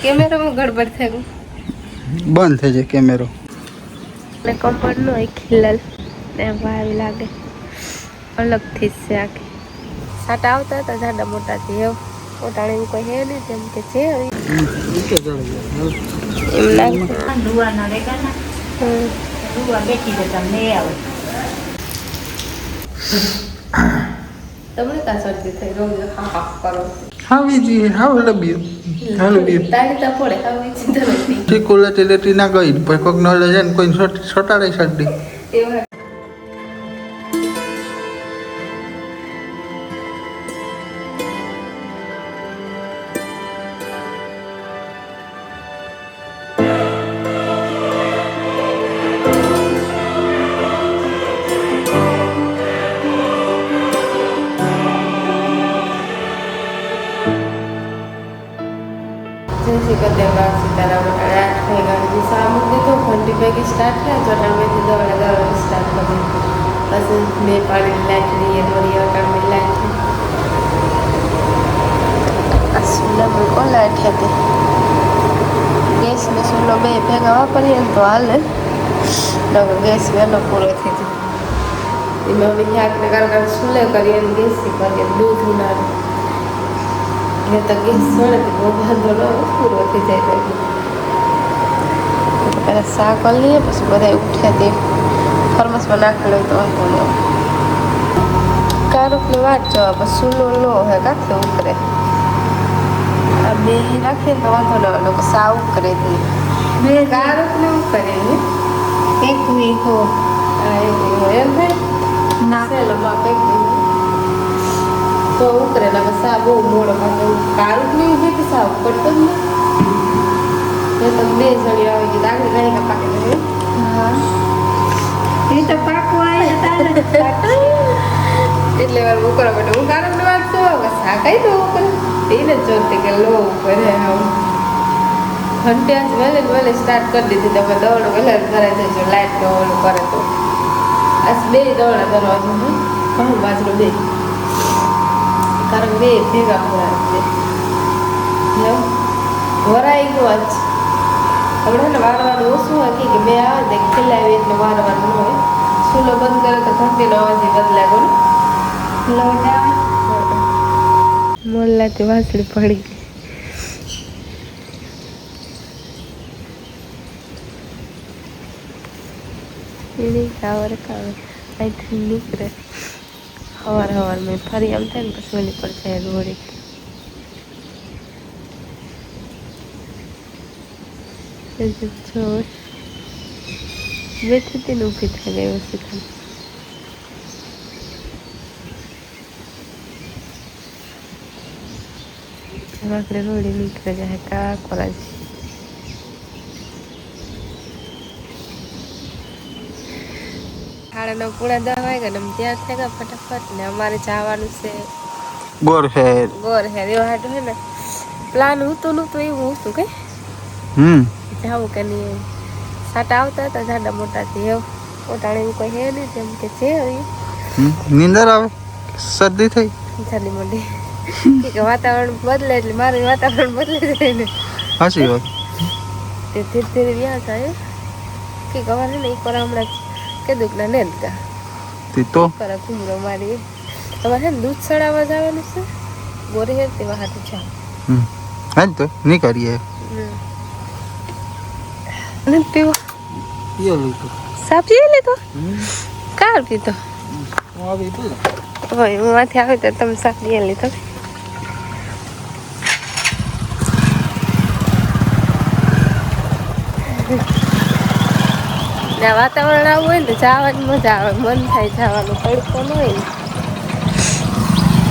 કેમેરામાં ગડબડ થઈ ગયું. બંધ થઈ જાય કેમેરો. ને કમ્પોર્ટ નો ખીલલ ને ભાવી લાગે અલગથી છે આખી સાટા આવતા હતા જાડા મોટાથી એવું પોતાણે એવું કોઈ હે નહીં તેમ કે છે એમ લાગે ડુવાના રેગાના ડુવા બેઠી તો તમને આવે તમને કા શરદી થઈ રોજ હા કરો હાવી જી હાવ લબ્યું હાલ બી તાળી તા પડે આવી ચિંતા નથી ઠીકોલે ટેલેટી ના ગઈ પછી કોક ન લઈ જાય ને કોઈ છોટાડે શરદી એવા जैसे कहते हैं बात सीताराम रात है गाड़ी शाम को तो घंटी पे की स्टार्ट है छोटा में तो दौड़ा स्टार्ट कर दी बस मैं पानी लाइट नहीं है थोड़ी और काम में लाइट है असुला में को लाइट है ते गैस में सुलो में भेगा वापरी तो हाल है तो गैस में लो पूरे थी इनमें भी क्या कर सुले करिए गैस से करिए दूध ना ये तो गैस सोने तो बहुत धंधो पूरा थी जाए तो पहले सा कर लिए बस बड़े उठे थे थर्मस बना कर लो तो बोलो कार अपनी बात जो बस सुनो लो है का तो उतरे अब मैं रखे तो तो लोग सा उतरे थे मैं कार अपने करेंगे एक वीक हो आए हो ना से लगा पे तो उतरे ना बस आ वो मोड़ का तो कार नहीं है कि साफ करते हैं ये तो ले चली आएगी दाग गए का पाके है हां ये तो पाको आए तारे એટલે વાર ઉકરા બેટો હું કારણ વાત તો સા કઈ તો ઉપર એને જોતે કે લો ઉપર હે હું ઘંटे आज वेले स्टार्ट कर दी थी तब दौड़ वेले करे थे जो लाइट नो ओलो करे तो आज बे दौड़ दरवाजे में कहूं बाजरो दे कारण बे भेगा पूरा दे यो वराई गयो आज આપણે ને વારવાનું ઓછું હતું કે બે આવે ને ખીલાવી એટલે વારવાનું હોય સુલો બંધ કરે તો ઘંટીનો અવાજ બદલાય બોલો લોટા મોલ્લાથી વાસળી પડી ગઈ એની કાવર અહીંથી નીકળે સવારમાં ફરી આમ થાય ને પછી ઓલી પર જાય રોડે छोड़ बैठी थी ऊपी था गए उसी खान आकड़े रोड़ी निकल जाए का कॉलेज साढ़े 9 पूरा 10 वागे हम तैयार थे फटाफट ने हमारे जावानु से गोर है ये हाटो है ना प्लान हूँ तो ये हूँ तो कहीं જાવું કે નહીં સાટા આવતા હતા જાડા મોટાથી એવું પોતાણે એવું કોઈ હે નહીં તેમ કે છે નીંદર આવે શરદી થઈ જાડી મોટી કે વાતાવરણ બદલે એટલે મારું વાતાવરણ બદલે જાય ને સાચી વાત તે ધીરે ધીરે વ્યાસ આવ્યો કે ખબર ને એક વાર હમણાં કીધું કે ને કા તો કરે ઘૂમરો મારી તમારે છે ને દૂધ ચડાવવા જવાનું છે બોરે હે તેવા હાથે જાવ હા તો નહીં કરીએ नहीं पीओ ये लो तो साफ ये ले तो कार पी तो वो अभी तो ओए माथे आवे तो तुम साफ ये ले तो ना वातावरण आવું હોય ને જવાની મજા આવે મન થાય જવાનું તડકો ન હોય ને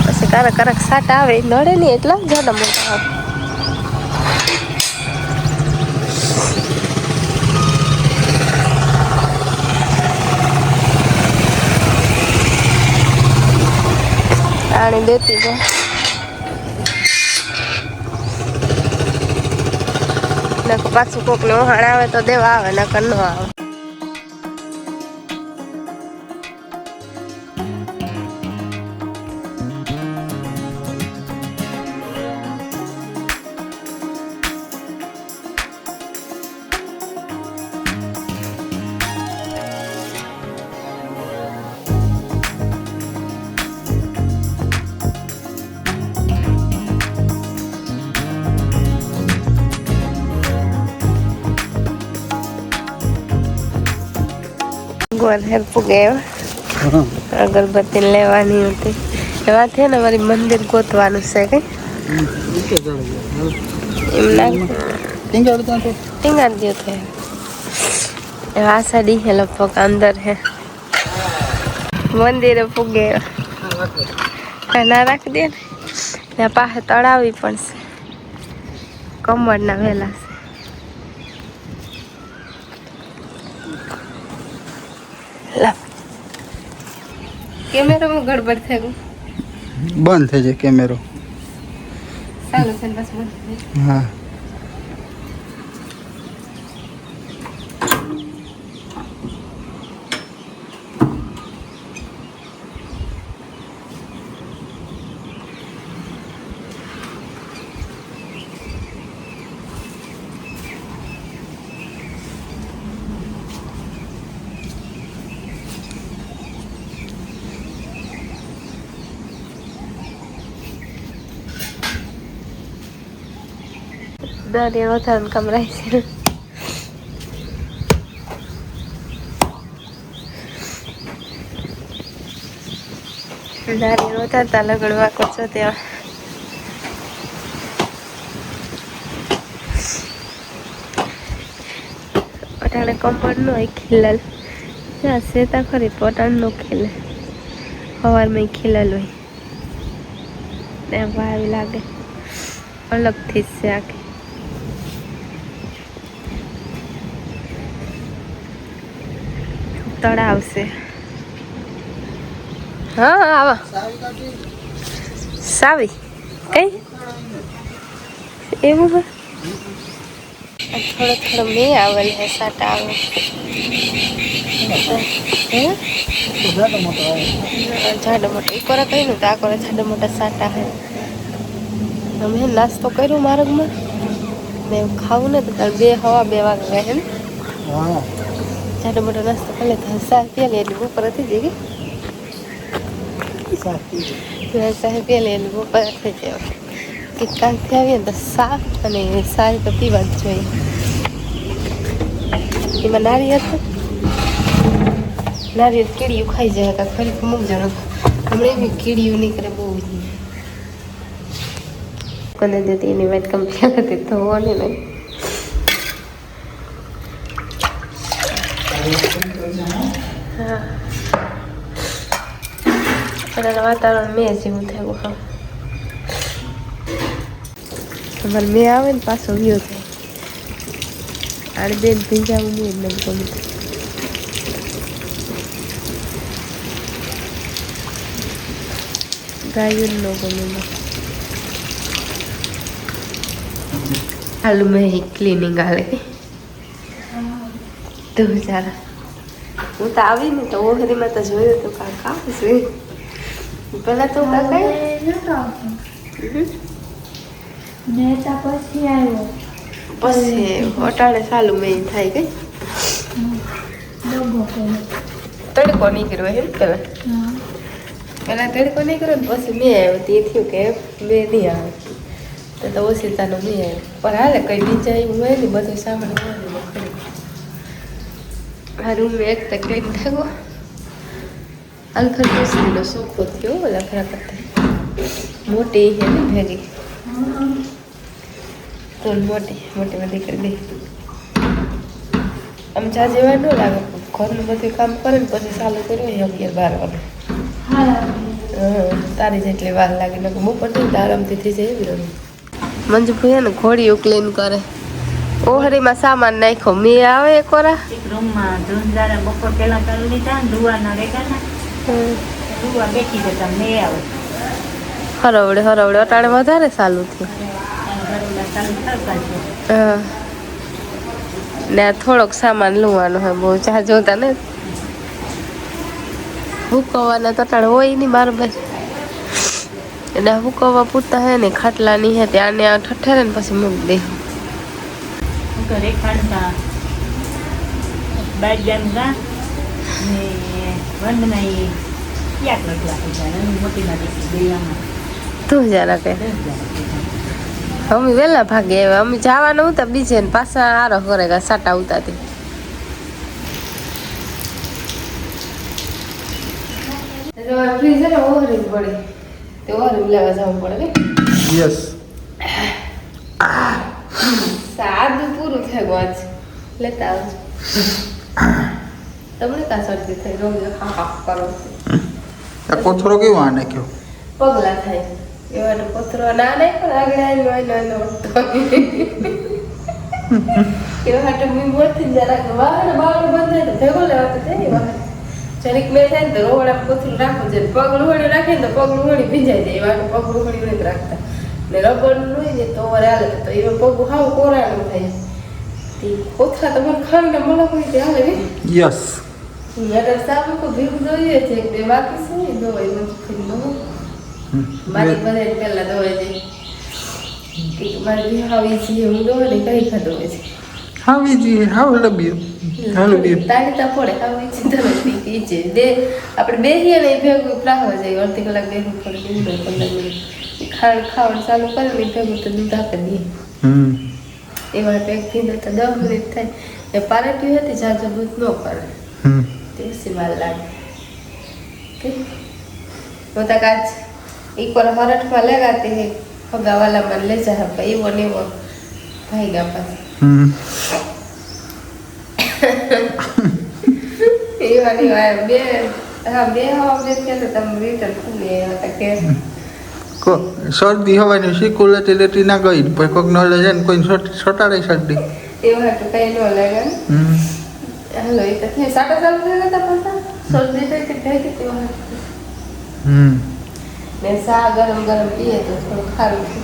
પછી કારક સાટ આવે નડે નહીં એટલા જાડા મોટા આવે पानी देती है ना पाछू कोक ने वहां आवे तो देवा आवे ना कर नो आवे ગોર હેર પૂગે હા અગરબત્તી લેવાની હતી એવા છે ને મારી મંદિર ગોતવાનું છે કઈ એમ લાગે ટીંગાર ગયો છે એવા સાડી હે લગભગ અંદર હે મંદિરે પૂગે ના રાખી દે ને ત્યાં પાસે તળાવી પણ છે કમળના વેલા છે લા કેમેરામાં ગડબડ થઈ ગયું બંધ થઈ જાય કેમેરો ચાલુ છે ને બસ બંધ થઈ જાય. હા દાદી વધારે કમરાય છે દાદી વધારતા લગડવા કરશો ત્યાં અટાણે કમર નો ખીલલ ત્યાં સેતા ખરી પટાણ નો ખીલે સવારમાં ખીલલ હોય ત્યાં ભાવી લાગે અલગથી જ છે આખી તળાવ છે હા આવા સાવી કઈ એવું હોય થોડો થોડો મેં આવેલ હે સાટા આવે જાડો મોટો એ કરે કઈ નું તો આ કરે જાડો મોટા સાટા હે અમે નાસ્તો કર્યો માર્ગમાં ને ખાવું ને તો તાર 2 વાગે હે ને હા જાડો મોટો નાસ્તો કરી લે તો સા પીએ લે એટલે બપોર થઈ જાય સા પીએ લે એટલે બપોર થઈ જાય કે કાંઈથી આવીએ ને તો સા અને સારી તો પીવા જ જોઈએ એમાં નારિયેળ કીડીયું ખાઈ જાય કાંઈ ફરી મૂકજો હમણાં એવી કીડીયું નીકળે બહુ કોને દેતી એની વાત કમ્પ્લેટ હતી તો ને નહીં હા વાતાવરણ મેં જેવું થયું હા તમારે મેં આવે ને પાછો વ્યૂ થાય આડે બેન ભીંજાવું નહીં એકદમ ગમે ગાયું ન ગમે હાલું મેં ક્લિનિંગ હાલે તો ચાલે હું તો આવી ને તો ઓહરીમાં તો જોયું તો કાકા છે પેલા તો કાકા પછી આવ્યો પછી અટાણે સાલું મેં થાય ગઈ તડકો નીકળ્યો એમ પેલા તડકો નીકળ્યો ને પછી મેં આવ્યો તે થયું કે મેં નહીં આવે તો ઓછીતાનો મેં આવ્યો પણ હાલે કઈ નીચે આવ્યું હોય ને બધું સામાન હોય આ રૂમ એક તક લઈને થાકો અલખર દોસ્તીનો સોખો થયો લખરા કરતા મોટી છે ને ભેગી તો મોટી બધી કરી દે આમ ચા જેવા ન લાગે ઘરનું બધું કામ કરે ને પછી ચાલુ કર્યું 11-12 વાગે હા તારી જેટલી વાર લાગે ને બપોર તો આરામથી થઈ જાય એવી રમી મંજુ ભૂયા ને ઘોડીઓ ક્લીન કરે ઓહરીમાં સામાન નાખ્યો મેં આવે એક વાર એક રૂમમાં ધૂંધારા બપોર પહેલા કરી લીધા ધુવાના રેગાના ધુવા બેઠી જતા મેં આવે હરવડે અટાણે વધારે ચાલુ થયું ઘરેલા ચાલુ થતા છે હા ને આ થોડોક સામાન લેવાનો હોય બહુ ચા જોતા ને હુકવવાના તો અટાણે હોય નહીં બરાબર એટલે હુકવવા પૂરતા હે ને ખાટલાની હે ત્યાં આ ઠઠેરે ને પછી મૂકી દે ઘરે ખાંડતા બાર જામગા ને વંદના એ ક્યાંક લખવા હતા મોટી નાટી દરિયામાં તું જરા કે અમે વહેલા ભાગે આવ્યા અમે જવાનું હતા બીજે ને પાછા આરો કરે સાટા ઉતાથી તમારે ફ્રીજ છે ને ઓવરી પડે તે ઓવરી લેવા જવું પડે ને યસ સાદું પૂરું થઈ ગયું આજ લેતા આવજો તમને કાં શરદી થઈ રોજ હા હા કરો આ કોથળો કેવો આ નાખ્યો પગલા થાય એવાનો પથરો ના નહીં પણ આગળ આવીને એવા હાટે મેં બોલતી જરા વાહન બાવડું બંધ થાય તો ભેગો લેવાતો થાય વાહન જરીક મેં થાય ને તો રોવડા પથરું રાખવું છે પગ લુહડી રાખે ને તો પગ લુહડી ભીંજાઈ જાય એવાનું પગ લુહડી નથી રાખતા ને રબરનું હોય ને તો વરે હાલે તો એમાં પગ હાવ કોરાનું થાય તે કોથળા તો મને ખાઈને મને કોઈ તે હાલે ને યસ અગર સાબુ કો ભીગું જોઈએ છે બે બાકી છે ને ધોવાઈ બધું ફરી લો મારી બધાને પહેલા ધોવાઈ જાય કે મારી બી હાવી છે હું ધોવા ને કઈ ખાધો હોય છે હાવી જી હાવ લબ્યું હાલો બી તાળી તા પડે હાવી છે તો પી છે દે આપણે બેહીએ ને ભેગું પ્લાહવા જાય અડધી કલાક બેહું પડે 15 મિનિટ ખાવાનું ચાલુ કરે ને ભેગું તો દૂધ આપી દઈએ એમાં પેક થઈ તો 10 મિનિટ થાય એ પારેટી હતી જાજો દૂધ ન કરે તેસી વાર લાગે કે होता काज एक बार हरठ में लगाते हैं होगा वाला मन ले जा भाई वो नहीं वो भाई का पास ये वाली वाला बे हाँ बे हम जैसे तो तम रिटर्न ले होता के को શરદી હવાની શીખું લેતી લેતી ના ગઈ પછી કોઈક ન લઈ જાય ને કોઈ છોટાડે શરદી ये वाला तो कहीं न लगा हेलो ये तो थे 7:30 लगा था पता सर्दी तो कितने कितने वहाँ ने सा गरम गरम पिए तो थोड़ा खारू थी